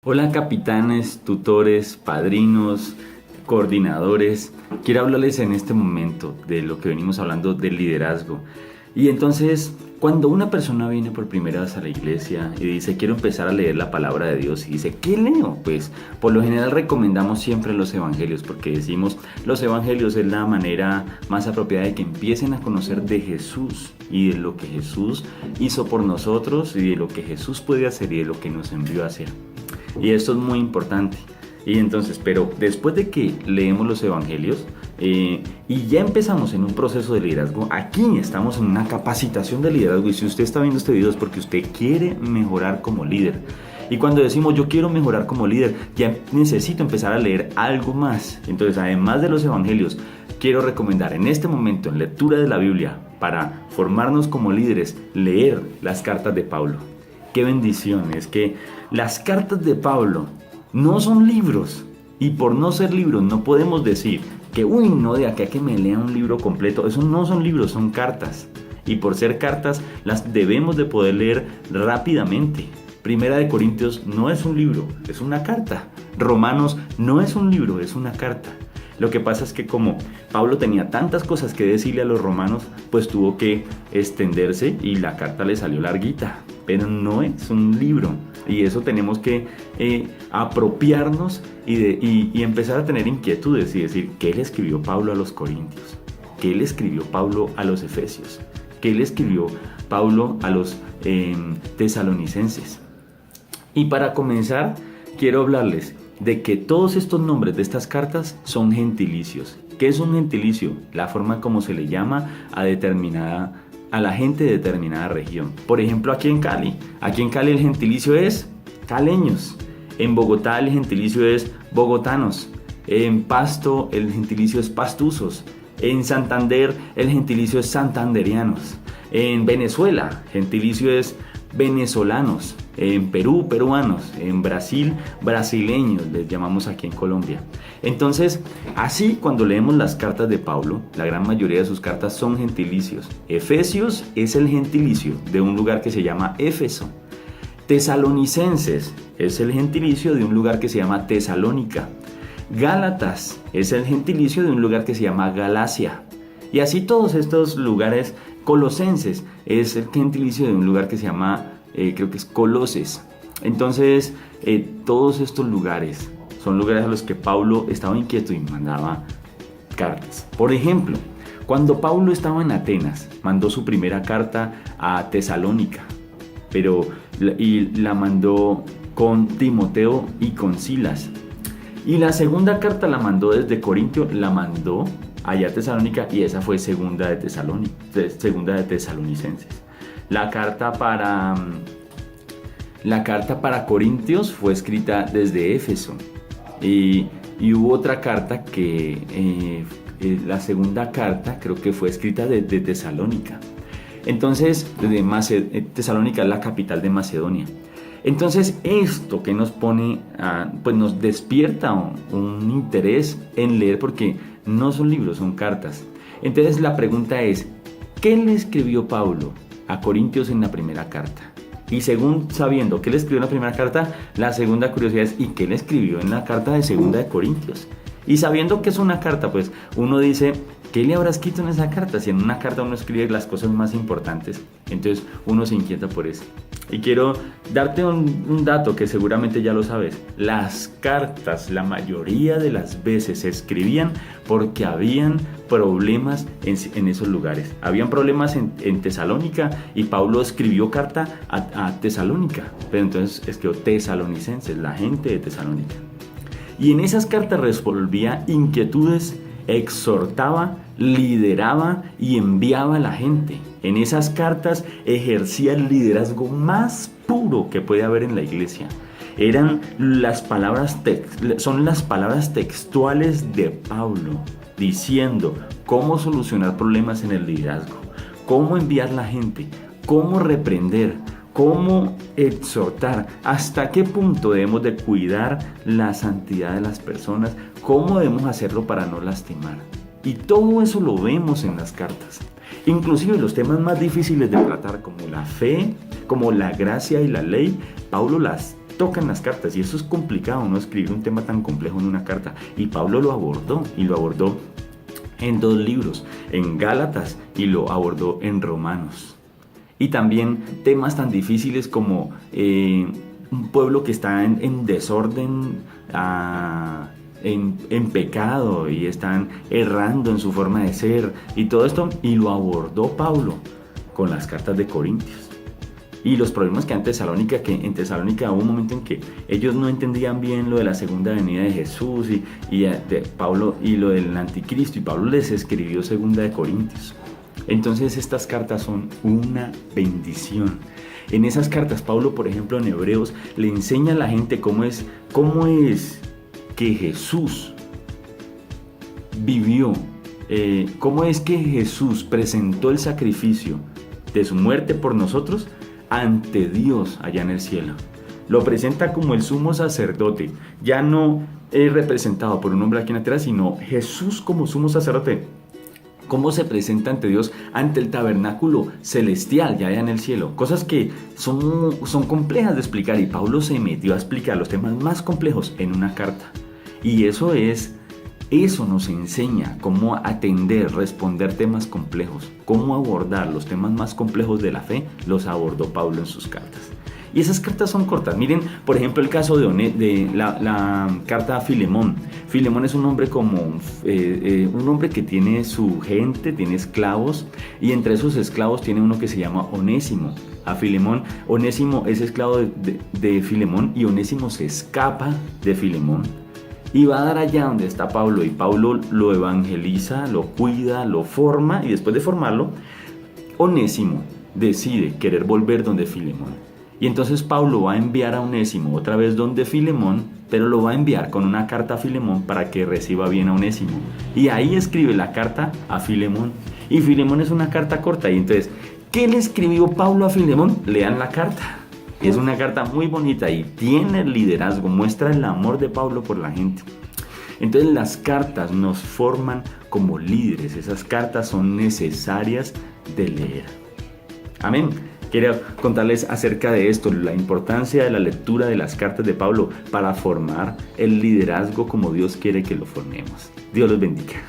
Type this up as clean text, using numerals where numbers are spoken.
Hola capitanes, tutores, padrinos, coordinadores. Quiero hablarles en este momento de lo que venimos hablando del liderazgo. Y entonces, cuando una persona viene por primera vez a la iglesia y dice, quiero empezar a leer la palabra de Dios y dice, ¿qué leo? Pues por lo general recomendamos siempre los evangelios porque decimos, los evangelios es la manera más apropiada de que empiecen a conocer de Jesús y de lo que Jesús hizo por nosotros y de lo que Jesús puede hacer y de lo que nos envió a hacer. Y esto es muy importante. Y entonces, pero después de que leemos los evangelios y ya empezamos en un proceso de liderazgo, aquí estamos en una capacitación de liderazgo. Y si usted está viendo este video es porque usted quiere mejorar como líder. Y cuando decimos yo quiero mejorar como líder, ya necesito empezar a leer algo más. Entonces, además de los evangelios, quiero recomendar en este momento, en lectura de la Biblia, para formarnos como líderes, leer las cartas de Pablo. Qué bendición es que las cartas de Pablo no son libros, y por no ser libros no podemos decir que no, de acá que me lea un libro completo. Eso no son libros, son cartas, y por ser cartas las debemos de poder leer rápidamente. Primera de Corintios no es un libro, es una carta. Romanos no es un libro, es una carta. Lo que pasa es que como Pablo tenía tantas cosas que decirle a los romanos, pues tuvo que extenderse y la carta le salió larguita, pero no es un libro. Y eso tenemos que apropiarnos y empezar a tener inquietudes y decir, ¿qué le escribió Pablo a los Corintios? ¿Qué le escribió Pablo a los Efesios? ¿Qué le escribió Pablo a los Tesalonicenses? Y para comenzar, quiero hablarles de que todos estos nombres de estas cartas son gentilicios. ¿Qué es un gentilicio? La forma como se le llama a la gente de determinada región. Por ejemplo, aquí en Cali el gentilicio es caleños. En Bogotá el gentilicio es bogotanos. En Pasto el gentilicio es pastuzos. En Santander el gentilicio es santanderianos. En Venezuela gentilicio es venezolanos. En Perú, peruanos. En Brasil, brasileños, les llamamos aquí en Colombia. Entonces, así cuando leemos las cartas de Pablo, la gran mayoría de sus cartas son gentilicios. Efesios es el gentilicio de un lugar que se llama Éfeso. Tesalonicenses es el gentilicio de un lugar que se llama Tesalónica. Gálatas es el gentilicio de un lugar que se llama Galacia. Y así todos estos lugares. Colosenses es el gentilicio de un lugar que se llama, creo que es Coloses. Entonces, todos estos lugares son lugares a los que Pablo estaba inquieto y mandaba cartas. Por ejemplo, cuando Pablo estaba en Atenas, mandó su primera carta a Tesalónica, y la mandó con Timoteo y con Silas. Y la segunda carta la mandó desde Corintio, la mandó allá a Tesalónica, y esa fue segunda de Tesalonicenses. La carta para Corintios fue escrita desde Éfeso. Y hubo otra carta que, la segunda carta creo que fue escrita desde Tesalónica. Entonces, Tesalónica es la capital de Macedonia. Entonces, esto que nos pone, pues nos despierta un interés en leer, porque no son libros, son cartas. Entonces, la pregunta es, ¿qué le escribió Pablo a Corintios en la primera carta? Y sabiendo qué le escribió en la primera carta, la segunda curiosidad es, ¿y qué le escribió en la carta de segunda de Corintios? Y sabiendo que es una carta, pues uno dice, ¿qué le habrá escrito en esa carta? Si en una carta uno escribe las cosas más importantes, entonces uno se inquieta por eso. Y quiero darte un dato que seguramente ya lo sabes. Las cartas, la mayoría de las veces se escribían porque habían problemas en esos lugares. Habían problemas en Tesalónica y Pablo escribió carta a Tesalónica. Pero entonces escribió Tesalonicenses, la gente de Tesalónica. Y en esas cartas resolvía inquietudes, exhortaba, lideraba y enviaba a la gente. En esas cartas ejercía el liderazgo más puro que puede haber en la iglesia. Son las palabras textuales de Pablo diciendo cómo solucionar problemas en el liderazgo, cómo enviar a la gente, cómo reprender, cómo exhortar, hasta qué punto debemos de cuidar la santidad de las personas, cómo debemos hacerlo para no lastimar. Y todo eso lo vemos en las cartas. Inclusive los temas más difíciles de tratar, como la fe, como la gracia y la ley, Pablo las tocan las cartas y eso es complicado, ¿no? Escribir un tema tan complejo en una carta. Y Pablo lo abordó y lo abordó en 2 libros, en Gálatas y lo abordó en Romanos. Y también temas tan difíciles como un pueblo que está en desorden, en pecado y están errando en su forma de ser y todo esto, y lo abordó Pablo con las cartas de Corintios. Y los problemas que en Tesalónica hubo un momento en que ellos no entendían bien lo de la segunda venida de Jesús y de Pablo y lo del anticristo, y Pablo les escribió segunda de Corintios. Entonces estas cartas son una bendición. En esas cartas Pablo, por ejemplo, en Hebreos le enseña a la gente cómo es que Jesús vivió, cómo es que Jesús presentó el sacrificio de su muerte por nosotros ante Dios allá en el cielo. Lo presenta como el sumo sacerdote, ya no es representado por un hombre aquí en la tierra, sino Jesús como sumo sacerdote. Cómo se presenta ante Dios, ante el tabernáculo celestial ya allá en el cielo. Cosas que son complejas de explicar, y Pablo se metió a explicar los temas más complejos en una carta. Y eso nos enseña cómo atender, responder temas complejos, cómo abordar los temas más complejos de la fe. Los abordó Pablo en sus cartas. Y esas cartas son cortas. Miren, por ejemplo, el caso de la carta a Filemón. Filemón es un hombre un hombre que tiene su gente, tiene esclavos, y entre esos esclavos tiene uno que se llama Onésimo. A Filemón, Onésimo es esclavo de Filemón, y Onésimo se escapa de Filemón y va a dar allá donde está Pablo, y Pablo lo evangeliza, lo cuida, lo forma, y después de formarlo, Onésimo decide querer volver donde Filemón. Y entonces Pablo va a enviar a Onésimo otra vez donde Filemón, pero lo va a enviar con una carta a Filemón para que reciba bien a Onésimo. Y ahí escribe la carta a Filemón. Y Filemón es una carta corta. Y entonces, ¿qué le escribió Pablo a Filemón? Lean la carta. Es una carta muy bonita y tiene liderazgo, muestra el amor de Pablo por la gente. Entonces las cartas nos forman como líderes. Esas cartas son necesarias de leer. Amén. Quiero contarles acerca de esto, la importancia de la lectura de las cartas de Pablo para formar el liderazgo como Dios quiere que lo formemos. Dios los bendiga.